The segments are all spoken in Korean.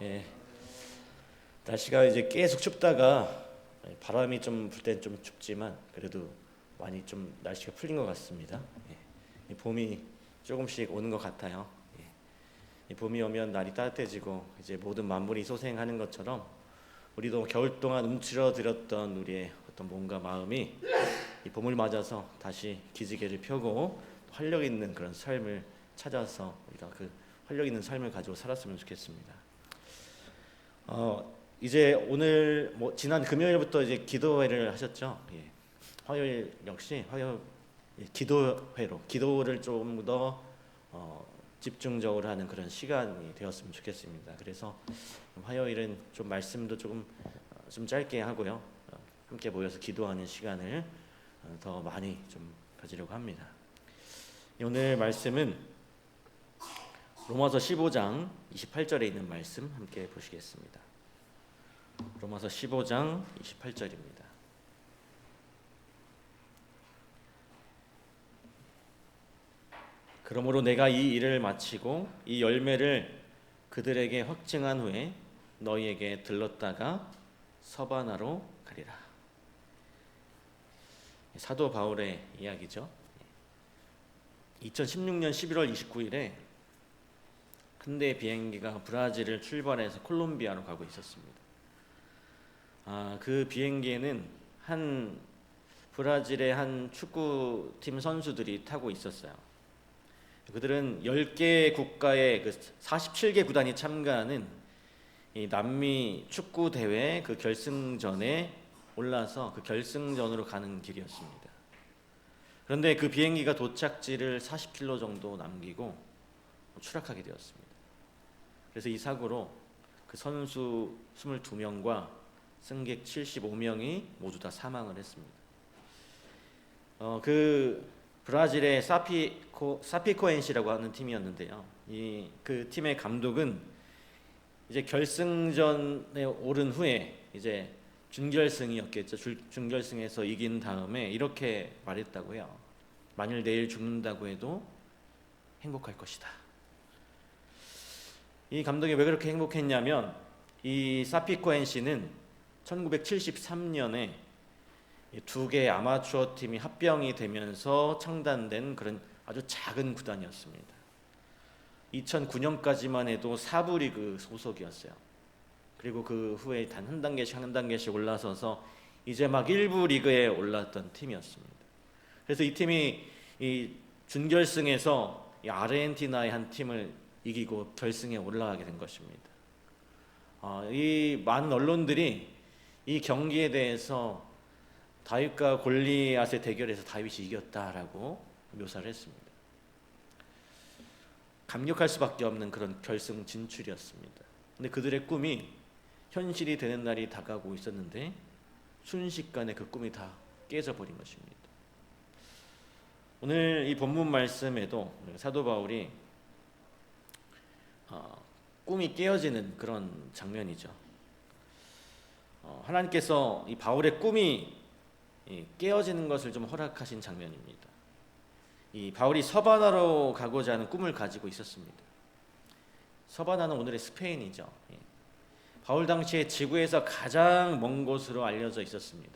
예, 날씨가 이제 계속 춥다가 바람이 좀 불 땐 좀 춥지만 그래도 많이 좀 날씨가 풀린 것 같습니다. 이 봄이 조금씩 오는 것 같아요. 이 봄이 오면 날이 따뜻해지고 이제 모든 만물이 소생하는 것처럼 우리도 겨울 동안 움츠러들었던 우리의 어떤 몸과 마음이 이 봄을 맞아서 다시 기지개를 펴고 활력 있는 그런 삶을 찾아서 우리가 그 활력 있는 삶을 가지고 살았으면 좋겠습니다. 이제 오늘 지난 금요일부터 이제 기도회를 하셨죠. 화요일 역시 화요 기도회로 기도를 좀 더 집중적으로 하는 그런 시간이 되었으면 좋겠습니다. 그래서 화요일은 좀 말씀도 좀 짧게 하고요. 함께 모여서 기도하는 시간을 더 많이 좀 가지려고 합니다. 오늘 말씀은 로마서 15장 28절에 있는 말씀 함께 보시겠습니다. 로마서 15장 28절입니다. 그러므로 내가 이 일을 마치고 이 열매를 그들에게 확증한 후에 너희에게 들렀다가 서바나로 가리라. 사도 바울의 이야기죠. 2016년 11월 29일에 한 대의 비행기가 브라질을 출발해서 콜롬비아로 가고 있었습니다. 그 비행기에는 브라질의 한 축구팀 선수들이 타고 있었어요. 그들은 10개 국가의 47개 구단이 참가하는 이 남미 축구 대회 그 결승전에 올라서 그 결승전으로 가는 길이었습니다. 그런데 그 비행기가 도착지를 40km 정도 남기고 추락하게 되었습니다. 그래서 이 사고로 그 선수 22명과 승객 75명이 모두 다 사망을 했습니다. 그 브라질의 사피코엔시라고 하는 팀이었는데요. 그 팀의 감독은 이제 결승전에 오른 후에 이제 준결승이었겠죠. 준결승에서 이긴 다음에 이렇게 말했다고요. 만일 내일 죽는다고 해도 행복할 것이다. 이 감독이 왜 그렇게 행복했냐면 이 사피코엔시는 1973년에 두 개의 아마추어 팀이 합병이 되면서 창단된 그런 아주 작은 구단이었습니다. 2009년까지만 해도 4부 리그 소속이었어요. 그리고 그 후에 단 한 단계씩 올라서서 이제 막 1부 리그에 올랐던 팀이었습니다. 그래서 이 팀이 이 준결승에서 이 아르헨티나의 한 팀을 이기고 결승에 올라가게 된 것입니다. 이 많은 언론들이 이 경기에 대해서 다윗과 골리앗의 대결에서 다윗이 이겼다라고 묘사를 했습니다. 감격할 수밖에 없는 그런 결승 진출이었습니다. 근데 그들의 꿈이 현실이 되는 날이 다가오고 있었는데 순식간에 그 꿈이 다 깨져버린 것입니다. 오늘 이 본문 말씀에도 사도 바울이 꿈이 깨어지는 그런 장면이죠. 하나님께서 이 바울의 꿈이 깨어지는 것을 좀 허락하신 장면입니다. 이 바울이 서바나로 가고자 하는 꿈을 가지고 있었습니다. 서바나는 오늘의 스페인이죠. 바울 당시에 지구에서 가장 먼 곳으로 알려져 있었습니다.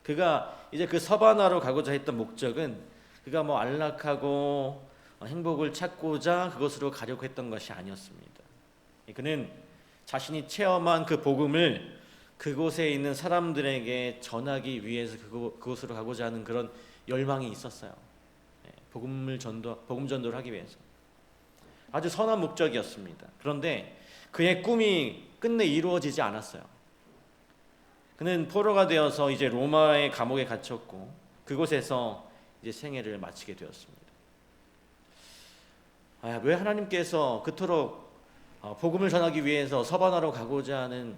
그가 이제 그 서바나로 가고자 했던 목적은 그가 안락하고 행복을 찾고자 그곳으로 가려고 했던 것이 아니었습니다. 그는 자신이 체험한 그 복음을 그곳에 있는 사람들에게 전하기 위해서 그곳으로 가고자 하는 그런 열망이 있었어요. 복음 전도를 하기 위해서 아주 선한 목적이었습니다. 그런데 그의 꿈이 끝내 이루어지지 않았어요. 그는 포로가 되어서 이제 로마의 감옥에 갇혔고 그곳에서 이제 생애를 마치게 되었습니다. 왜 하나님께서 그토록 복음을 전하기 위해서 서바나로 가고자 하는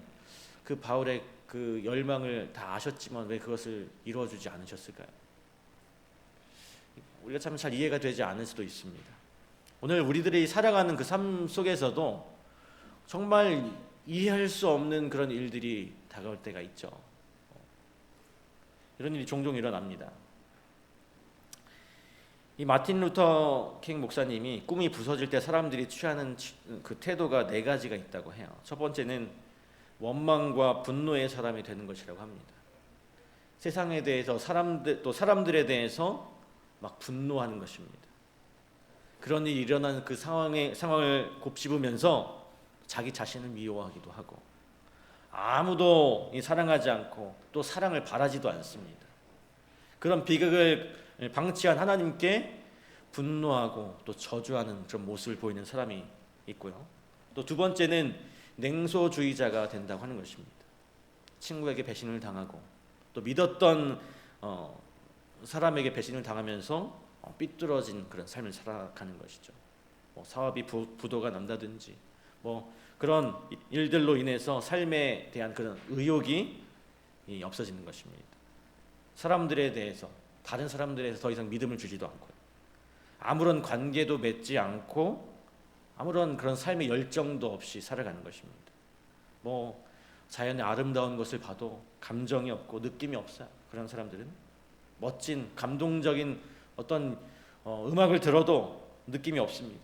그 바울의 그 열망을 다 아셨지만 왜 그것을 이루어주지 않으셨을까요? 우리가 참 잘 이해가 되지 않을 수도 있습니다. 오늘 우리들이 살아가는 그 삶 속에서도 정말 이해할 수 없는 그런 일들이 다가올 때가 있죠. 이런 일이 종종 일어납니다. 이 마틴 루터 킹 목사님이 꿈이 부서질 때 사람들이 취하는 그 태도가 네 가지가 있다고 해요. 첫 번째는 원망과 분노의 사람이 되는 것이라고 합니다. 세상에 대해서 또 사람들에 대해서 막 분노하는 것입니다. 그런 일이 일어나는 그 상황을 곱씹으면서 자기 자신을 미워하기도 하고 아무도 사랑하지 않고 또 사랑을 바라지도 않습니다. 그런 비극을 방치한 하나님께 분노하고 또 저주하는 그런 모습을 보이는 사람이 있고요. 또 두 번째는 냉소주의자가 된다고 하는 것입니다. 친구에게 배신을 당하고 또 믿었던 사람에게 배신을 당하면서 삐뚤어진 그런 삶을 살아가는 것이죠. 사업이 부도가 난다든지 그런 일들로 인해서 삶에 대한 그런 의욕이 없어지는 것입니다. 사람들에 대해서 다른 사람들에 대해서 더 이상 믿음을 주지도 않고요. 아무런 관계도 맺지 않고 아무런 그런 삶의 열정도 없이 살아가는 것입니다. 자연의 아름다운 것을 봐도 감정이 없고 느낌이 없어요. 그런 사람들은 멋진 감동적인 어떤 음악을 들어도 느낌이 없습니다.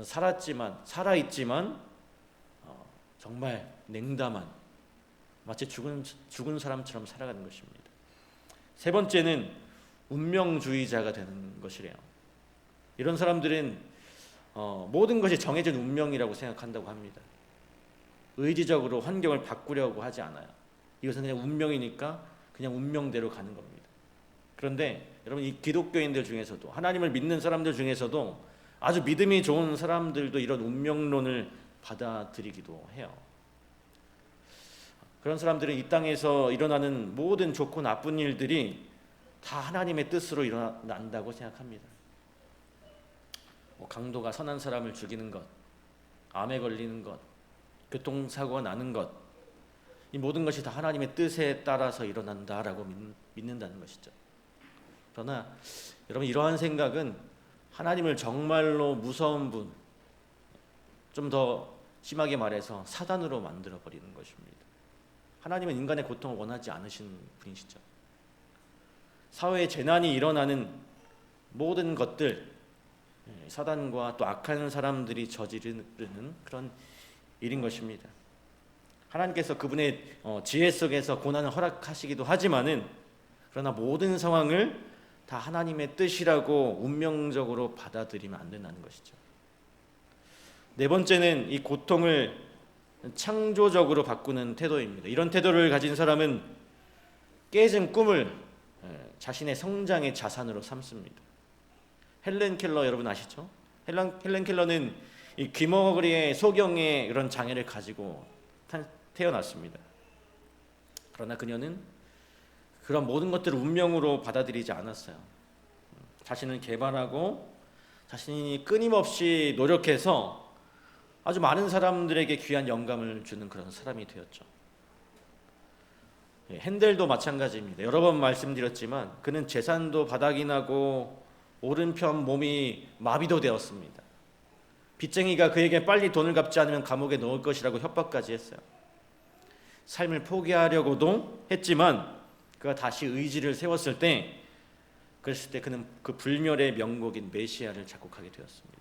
살아있지만 정말 냉담한 마치 죽은 사람처럼 살아가는 것입니다. 세 번째는 운명주의자가 되는 것이래요. 이런 사람들은 모든 것이 정해진 운명이라고 생각한다고 합니다. 의지적으로 환경을 바꾸려고 하지 않아요. 이것은 그냥 운명이니까 그냥 운명대로 가는 겁니다. 그런데 여러분, 이 기독교인들 중에서도 하나님을 믿는 사람들 중에서도 아주 믿음이 좋은 사람들도 이런 운명론을 받아들이기도 해요. 그런 사람들은 이 땅에서 일어나는 모든 좋고 나쁜 일들이 다 하나님의 뜻으로 일어난다고 생각합니다. 강도가 선한 사람을 죽이는 것, 암에 걸리는 것, 교통사고가 나는 것, 이 모든 것이 다 하나님의 뜻에 따라서 일어난다라고 믿는다는 것이죠. 그러나 여러분, 이러한 생각은 하나님을 정말로 무서운 분, 좀 더 심하게 말해서 사단으로 만들어 버리는 것입니다. 하나님은 인간의 고통을 원하지 않으신 분이시죠. 사회에 재난이 일어나는 모든 것들, 사단과 또 악한 사람들이 저지르는 그런 일인 것입니다. 하나님께서 그분의 지혜 속에서 고난을 허락하시기도 하지만은, 그러나 모든 상황을 다 하나님의 뜻이라고 운명적으로 받아들이면 안 된다는 것이죠. 네 번째는 이 고통을 창조적으로 바꾸는 태도입니다. 이런 태도를 가진 사람은 깨진 꿈을 자신의 성장의 자산으로 삼습니다. 헬렌 켈러 여러분 아시죠? 헬렌 켈러는 이 귀머거리의 소경의 그런 장애를 가지고 태어났습니다. 그러나 그녀는 그런 모든 것들을 운명으로 받아들이지 않았어요. 자신을 개발하고 자신이 끊임없이 노력해서 아주 많은 사람들에게 귀한 영감을 주는 그런 사람이 되었죠. 핸델도 마찬가지입니다. 여러 번 말씀드렸지만 그는 재산도 바닥이 나고 오른편 몸이 마비도 되었습니다. 빚쟁이가 그에게 빨리 돈을 갚지 않으면 감옥에 넣을 것이라고 협박까지 했어요. 삶을 포기하려고도 했지만 그가 다시 의지를 세웠을 때 그는 그 불멸의 명곡인 메시아를 작곡하게 되었습니다.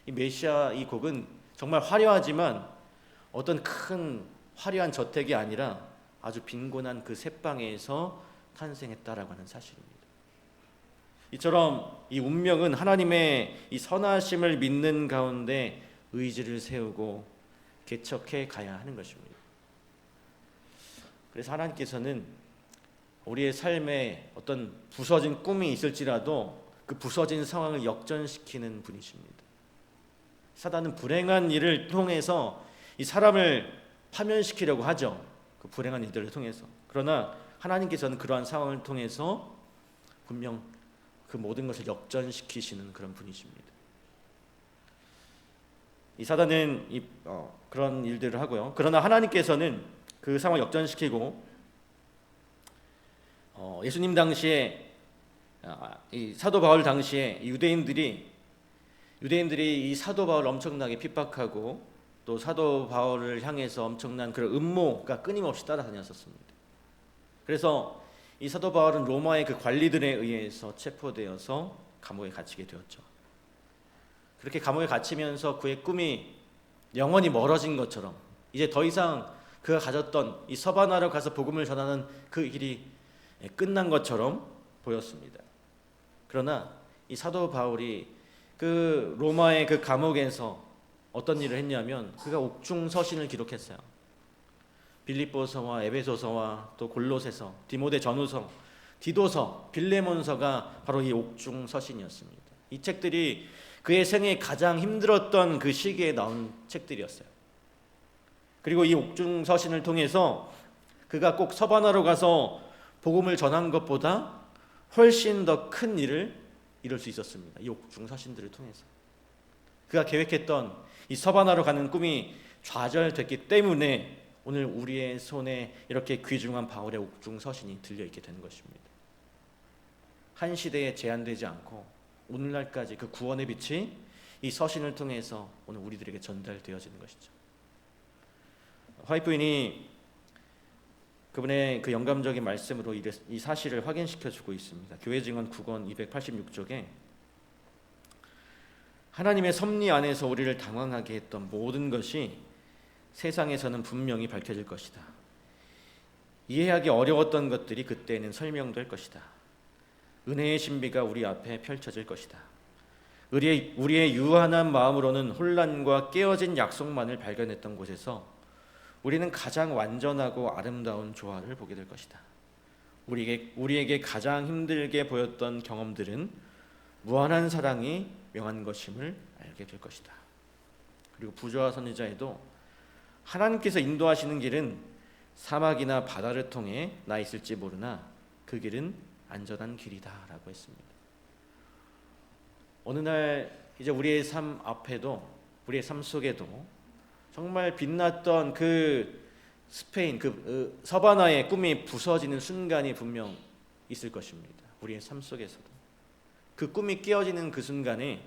이 메시아 이 곡은 정말 화려하지만 어떤 큰 화려한 저택이 아니라 아주 빈곤한 그 셋방에서 탄생했다라고 하는 사실입니다. 이처럼 이 운명은 하나님의 이 선하심을 믿는 가운데 의지를 세우고 개척해 가야 하는 것입니다. 그래서 하나님께서는 우리의 삶에 어떤 부서진 꿈이 있을지라도 그 부서진 상황을 역전시키는 분이십니다. 사단은 불행한 일을 통해서 이 사람을 파멸시키려고 하죠. 그 불행한 일들을 통해서. 그러나 하나님께서는 그러한 상황을 통해서 분명 그 모든 것을 역전시키시는 그런 분이십니다. 이 사단은 그런 일들을 하고요. 그러나 하나님께서는 그 상황을 역전시키고 예수님 당시에 이 사도 바울 당시에 유대인들이 이 사도 바울을 엄청나게 핍박하고 또 사도 바울을 향해서 엄청난 그런 음모가 끊임없이 따라다녔었습니다. 그래서 이 사도 바울은 로마의 그 관리들에 의해서 체포되어서 감옥에 갇히게 되었죠. 그렇게 감옥에 갇히면서 그의 꿈이 영원히 멀어진 것처럼, 이제 더 이상 그가 가졌던 이 서바나로 가서 복음을 전하는 그 길이 끝난 것처럼 보였습니다. 그러나 이 사도 바울이 그 로마의 그 감옥에서 어떤 일을 했냐면 그가 옥중 서신을 기록했어요. 빌립보서와 에베소서와 또 골로새서, 디모데 전후서, 디도서, 빌레몬서가 바로 이 옥중 서신이었습니다. 이 책들이 그의 생에 가장 힘들었던 그 시기에 나온 책들이었어요. 그리고 이 옥중 서신을 통해서 그가 꼭 서바나로 가서 복음을 전한 것보다 훨씬 더 큰 일을 이룰 수 있었습니다. 이 옥중 서신들을 통해서 그가 계획했던 이 서바나로 가는 꿈이 좌절됐기 때문에 오늘 우리의 손에 이렇게 귀중한 바울의 옥중 서신이 들려 있게 되는 것입니다. 한 시대에 제한되지 않고 오늘날까지 그 구원의 빛이 이 서신을 통해서 오늘 우리들에게 전달되어지는 것이죠. 화이트 부인이 그분의 그 영감적인 말씀으로 이 사실을 확인시켜주고 있습니다. 교회 증언 9권 286쪽에 하나님의 섭리 안에서 우리를 당황하게 했던 모든 것이 세상에서는 분명히 밝혀질 것이다. 이해하기 어려웠던 것들이 그때는 설명될 것이다. 은혜의 신비가 우리 앞에 펼쳐질 것이다. 우리의 유한한 마음으로는 혼란과 깨어진 약속만을 발견했던 곳에서 우리는 가장 완전하고 아름다운 조화를 보게 될 것이다. 우리에게 가장 힘들게 보였던 경험들은 무한한 사랑이 명한 것임을 알게 될 것이다. 그리고 부조화 선지자에도 하나님께서 인도하시는 길은 사막이나 바다를 통해 나 있을지 모르나 그 길은 안전한 길이다라고 했습니다. 어느 날 이제 우리의 삶 앞에도, 우리의 삶 속에도 정말 빛났던 그 스페인, 그 서바나의 꿈이 부서지는 순간이 분명 있을 것입니다. 우리의 삶 속에서도 그 꿈이 깨어지는 그 순간에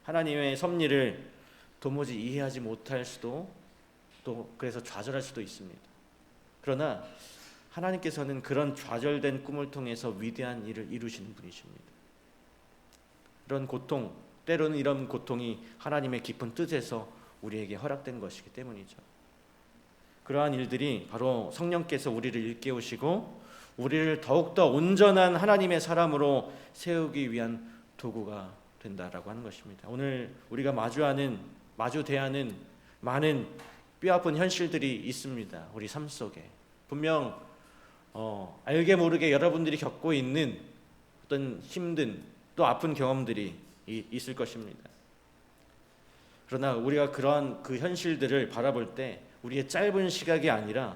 하나님의 섭리를 도무지 이해하지 못할 수도, 또 그래서 좌절할 수도 있습니다. 그러나 하나님께서는 그런 좌절된 꿈을 통해서 위대한 일을 이루시는 분이십니다. 이런 고통, 때로는 이런 고통이 하나님의 깊은 뜻에서 우리에게 허락된 것이기 때문이죠. 그러한 일들이 바로 성령께서 우리를 일깨우시고 우리를 더욱더 온전한 하나님의 사람으로 세우기 위한 도구가 된다라고 하는 것입니다. 오늘 우리가 마주대하는 많은 뼈아픈 현실들이 있습니다. 우리 삶 속에 분명 알게 모르게 여러분들이 겪고 있는 어떤 힘든 또 아픈 경험들이 있을 것입니다. 그러나 우리가 그러한 그 현실들을 바라볼 때 우리의 짧은 시각이 아니라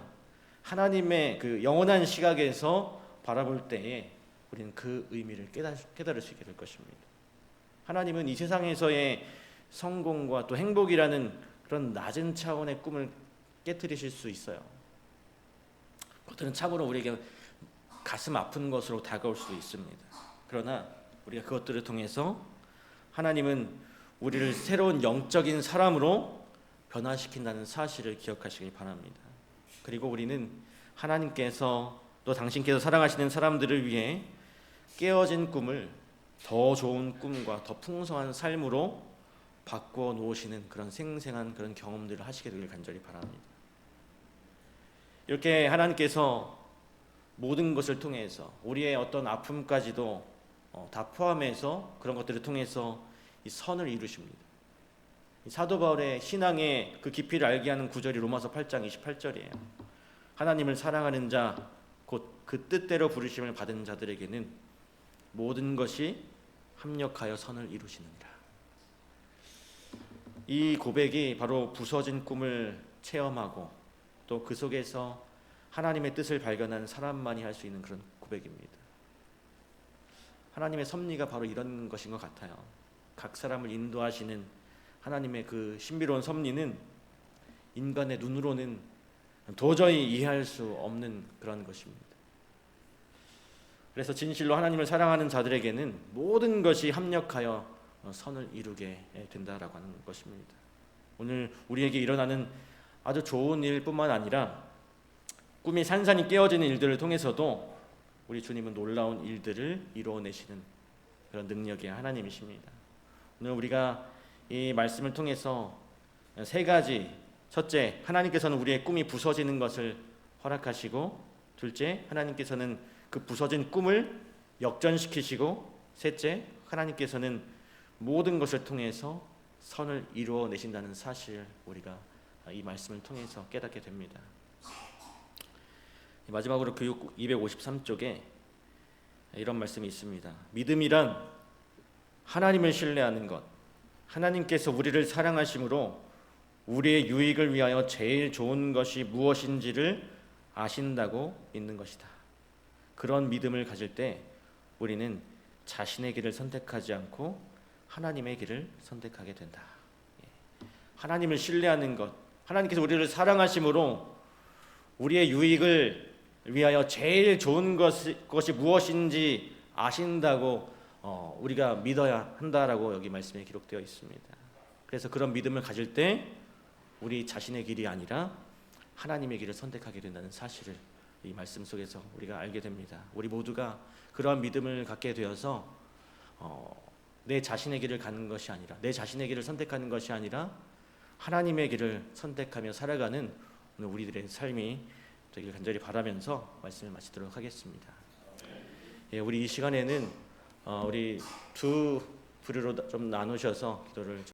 하나님의 그 영원한 시각에서 바라볼 때에 우리는 그 의미를 깨달을 수 있게 될 것입니다. 하나님은 이 세상에서의 성공과 또 행복이라는 그런 낮은 차원의 꿈을 깨트리실 수 있어요. 그것들은 참으로 우리에게 가슴 아픈 것으로 다가올 수도 있습니다. 그러나 우리가 그것들을 통해서 하나님은 우리를 새로운 영적인 사람으로 변화시킨다는 사실을 기억하시길 바랍니다. 그리고 우리는 하나님께서 또 당신께서 사랑하시는 사람들을 위해 깨어진 꿈을 더 좋은 꿈과 더 풍성한 삶으로 바꾸어 놓으시는 그런 생생한 그런 경험들을 하시게 되길 간절히 바랍니다. 이렇게 하나님께서 모든 것을 통해서 우리의 어떤 아픔까지도 다 포함해서 그런 것들을 통해서 이 선을 이루십니다. 사도 바울의 신앙의 그 깊이를 알게 하는 구절이 로마서 8장 28절이에요. 하나님을 사랑하는 자, 곧 그 뜻대로 부르심을 받은 자들에게는 모든 것이 합력하여 선을 이루시느니라. 이 고백이 바로 부서진 꿈을 체험하고 또 그 속에서 하나님의 뜻을 발견한 사람만이 할 수 있는 그런 고백입니다. 하나님의 섭리가 바로 이런 것인 것 같아요. 각 사람을 인도하시는 하나님의 그 신비로운 섭리는 인간의 눈으로는 도저히 이해할 수 없는 그런 것입니다. 그래서 진실로 하나님을 사랑하는 자들에게는 모든 것이 합력하여 선을 이루게 된다라고 하는 것입니다. 오늘 우리에게 일어나는 아주 좋은 일뿐만 아니라 꿈이 산산이 깨어지는 일들을 통해서도 우리 주님은 놀라운 일들을 이루어내시는 그런 능력의 하나님이십니다. 오늘 우리가 이 말씀을 통해서 세 가지, 첫째, 하나님께서는 우리의 꿈이 부서지는 것을 허락하시고, 둘째, 하나님께서는 그 부서진 꿈을 역전시키시고, 셋째, 하나님께서는 모든 것을 통해서 선을 이루어내신다는 사실, 우리가 이 말씀을 통해서 깨닫게 됩니다. 마지막으로 교육 253쪽에 이런 말씀이 있습니다. 믿음이란 하나님을 신뢰하는 것, 하나님께서 우리를 사랑하심으로 우리의 유익을 위하여 제일 좋은 것이 무엇인지를 아신다고 믿는 것이다. 그런 믿음을 가질 때 우리는 자신의 길을 선택하지 않고 하나님의 길을 선택하게 된다. 하나님을 신뢰하는 것, 하나님께서 우리를 사랑하심으로 우리의 유익을 위하여 제일 좋은 것이 무엇인지 아신다고 우리가 믿어야 한다라고 여기 말씀에 기록되어 있습니다. 그래서 그런 믿음을 가질 때 우리 자신의 길이 아니라 하나님의 길을 선택하게 된다는 사실을 이 말씀 속에서 우리가 알게 됩니다. 우리 모두가 그러한 믿음을 갖게 되어서 내 자신의 길을 가는 것이 아니라, 내 자신의 길을 선택하는 것이 아니라 하나님의 길을 선택하며 살아가는 오늘 우리들의 삶이 되길 간절히 바라면서 말씀을 마치도록 하겠습니다. 우리 이 시간에는 우리 두 부류로 좀 나누셔서 기도를